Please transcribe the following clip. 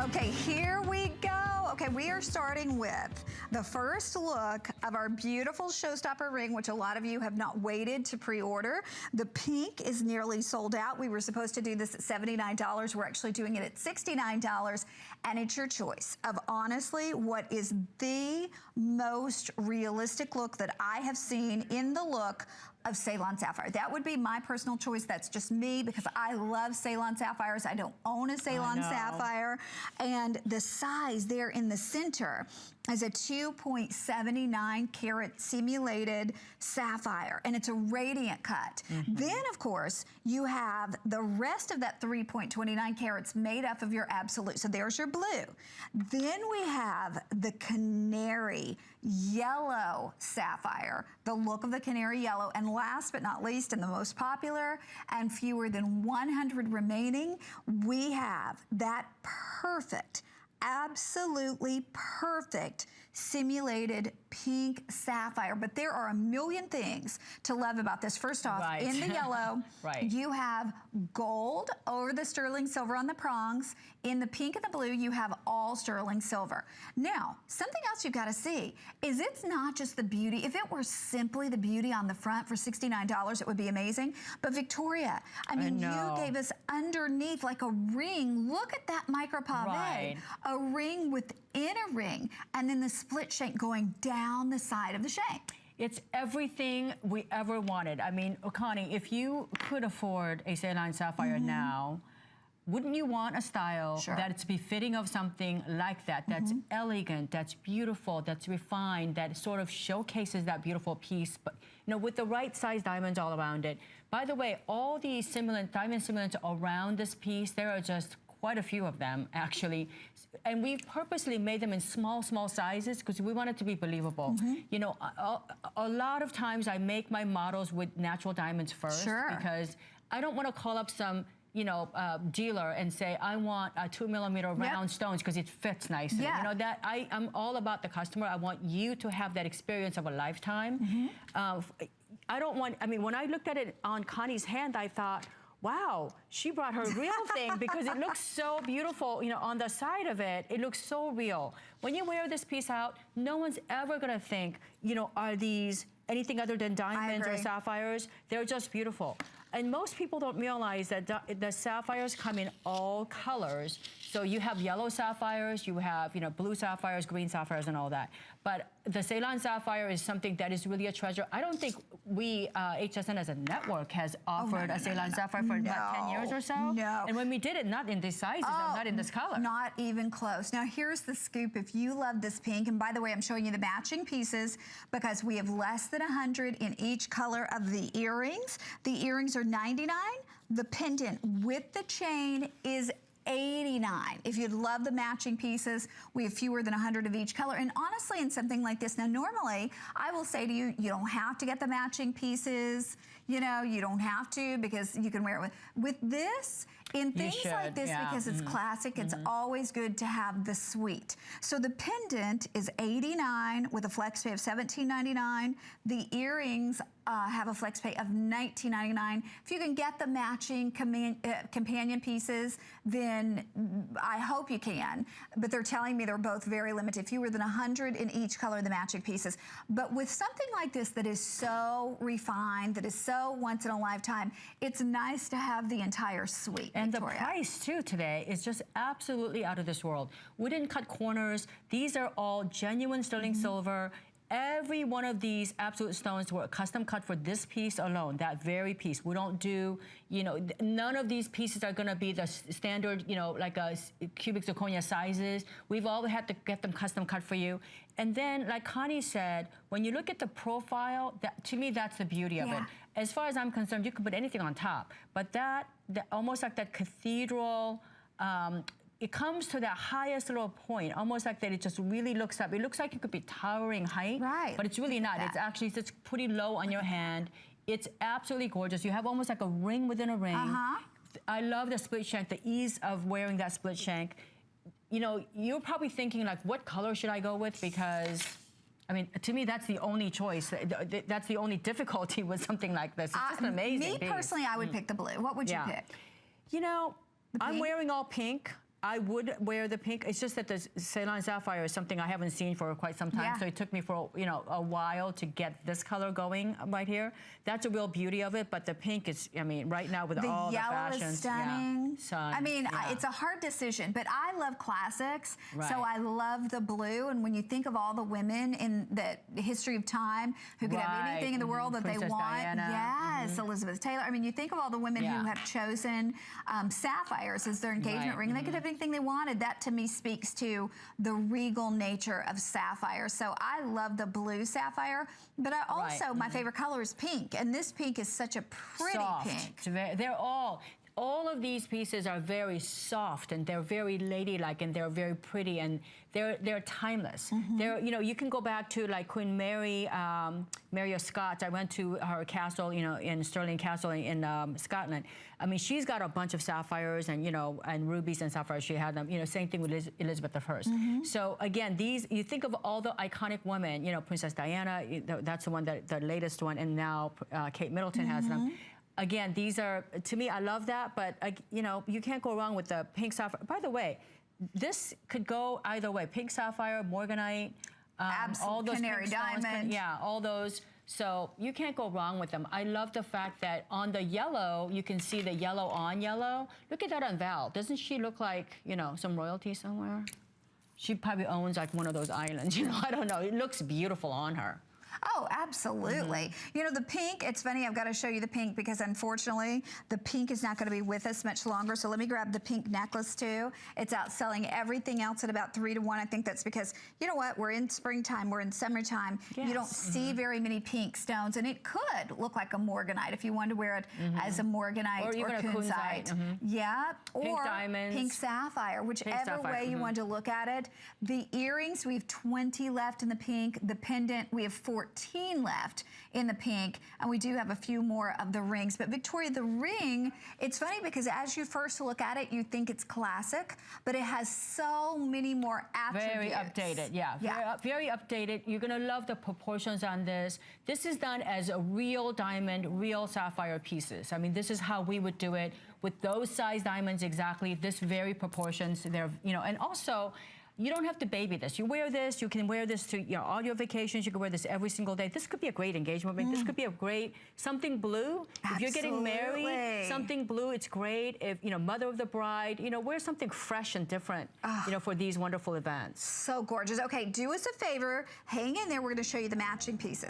Okay, here we go. Okay, we are starting with the first look of our beautiful showstopper ring, which a lot of you have not waited to pre-order. The pink is nearly sold out. We were supposed to do this at $79. We're actually doing it at $69, and it's your choice of honestly what is the most realistic look that I have seen in the look of Ceylon Sapphire. That would be my personal choice. That's just me because I love Ceylon Sapphires. I don't own a Ceylon Sapphire. And the size there in the center is a 2.79 carat simulated sapphire, and it's a radiant cut. Then, of course, you have the rest of that 3.29 carats made up of your absolute. So there's your blue. Then we have the canary yellow sapphire, the look of the canary yellow. And last but not least, and the most popular, and fewer than 100 remaining, we have that perfect, absolutely perfect simulated pink sapphire. But there are a million things to love about this. First off, in the yellow, you have gold over the sterling silver on the prongs. In the pink and the blue, you have all sterling silver. Now, something else you've got to see is it's not just the beauty. If it were simply the beauty on the front for $69, it would be amazing. But Victoria, I mean, you gave us underneath like a ring. Look at that micro pave. A ring within a ring, and then the split shank going down the side of the shank. It's everything we ever wanted. I mean, Connie, if you could afford a Ceylon Sapphire now, wouldn't you want a style that's befitting of something like that, that's elegant, that's beautiful, that's refined, that sort of showcases that beautiful piece, but you know, with the right size diamonds all around it. By the way, all the diamond simulants around this piece, there are just quite a few of them, actually. And we've purposely made them in small sizes because we want it to be believable. You know, a lot of times I make my models with natural diamonds first because I don't want to call up some, you know, dealer and say, I want a 2mm round stones because it fits nicely. You know, that I'm all about the customer. I want you to have that experience of a lifetime. I don't want, I mean, when I looked at it on Connie's hand, I thought, wow, she brought her real thing because it looks so beautiful, you know, on the side of it, it looks so real. When you wear this piece out, no one's ever gonna think, you know, are these anything other than diamonds or sapphires? They're just beautiful. And most people don't realize that the sapphires come in all colors. So you have yellow sapphires, you have, you know, blue sapphires, green sapphires, and all that. But the Ceylon Sapphire is something that is really a treasure. I don't think we, HSN as a network, has offered a Ceylon Sapphire for about 10 years or so. And when we did it, not in these sizes, and not in this color. Not even close. Now here's the scoop. If you love this pink, and by the way, I'm showing you the matching pieces because we have less than 100 in each color of the earrings. The earrings are $99. The pendant with the chain is $89. If you'd love the matching pieces, we have fewer than 100 of each color. And honestly, in something like this, now normally, I will say to you, you don't have to get the matching pieces. You know, you don't have to because you can wear it with this. In things like this, because it's classic, it's always good to have the suite. So the pendant is $89 with a flex pay of $17.99. The earrings have a flex pay of $19.99. If you can get the matching companion pieces, then I hope you can. But they're telling me they're both very limited. Fewer than 100 in each color, the matching pieces. But with something like this that is so refined, that is so once in a lifetime, it's nice to have the entire suite. And Victoria. The price, too, today is just absolutely out of this world. We didn't cut corners. These are all genuine sterling silver. Every one of these absolute stones were custom cut for this piece alone, that very piece. We don't do, you know, none of these pieces are gonna be the standard, you know, like a cubic zirconia sizes. We've all had to get them custom cut for you. And then, like Connie said, when you look at the profile, that, to me, that's the beauty of it. As far as I'm concerned, you could put anything on top, but that almost like that cathedral, it comes to that highest little point, almost like that it just really looks up. It looks like it could be towering height, but it's really not. It's actually just pretty low on your hand. It's absolutely gorgeous. You have almost like a ring within a ring. I love the split shank, the ease of wearing that split shank. You know, you're probably thinking like, what color should I go with? Because I mean, to me, that's the only choice. That's the only difficulty with something like this. It's just amazing. Me personally, I would pick the blue. What would you pick? You know, I'm wearing all pink. I would wear the pink. It's just that the Ceylon Sapphire is something I haven't seen for quite some time. So it took me for a while to get this color going right here. That's a real beauty of it. But the pink is, I mean, right now with all the fashions. The yellow is stunning. Yeah. I mean, it's a hard decision, but I love classics. Right. So I love the blue. And when you think of all the women in the history of time who could have anything in the world that Princess they want. Diana. Yes, Elizabeth Taylor. I mean, you think of all the women who have chosen sapphires as their engagement ring. They could have anything they wanted. That to me speaks to the regal nature of sapphire. So I love the blue sapphire, but I also, my favorite color is pink. And this pink is such a pretty pink. They're all of these pieces are very soft and they're very ladylike and they're very pretty and they're timeless. They're, you can go back to like Queen Mary, Mary of Scots. I went to her castle, in Stirling Castle in Scotland. I mean, she's got a bunch of sapphires and, and rubies and sapphires. She had them, same thing with Elizabeth I. So again, you think of all the iconic women, Princess Diana, that's the one, the latest one, and now Kate Middleton has them. Again, these are, to me, I love that, but, you can't go wrong with the pink sapphire. By the way, this could go either way. Pink sapphire, morganite, all those canary diamond. All those. So you can't go wrong with them. I love the fact that on the yellow, you can see the yellow on yellow. Look at that on Val. Doesn't she look like, some royalty somewhere? She probably owns like one of those islands, I don't know. It looks beautiful on her. Oh, absolutely. The pink, it's funny, I've got to show you the pink because unfortunately the pink is not going to be with us much longer. So let me grab the pink necklace too. It's outselling everything else at about 3 to 1. I think that's because, you know what, we're in springtime, we're in summertime. Yes. You don't see very many pink stones, and it could look like a morganite if you wanted to wear it as a morganite or even a kunzite. Yeah, pink or diamonds. Pink sapphire, whichever way you want to look at it. The earrings, we have 20 left in the pink. The pendant, we have 14 left in the pink, and we do have a few more of the rings. But Victoria, the ring, it's funny because as you first look at it, you think it's classic, but it has so many more attributes. Very updated, very updated. You're gonna love the proportions on this. This is done as a real diamond, real sapphire pieces. I mean, this is how we would do it with those size diamonds exactly, this very proportions. They're, and also, you don't have to baby this. You wear this, you can wear this to all your vacations. You can wear this every single day. This could be a great engagement ring. This could be a great, something blue. Absolutely. If you're getting married, something blue, it's great. If, mother of the bride, wear something fresh and different, for these wonderful events. So gorgeous. Okay, do us a favor, hang in there. We're gonna show you the matching pieces.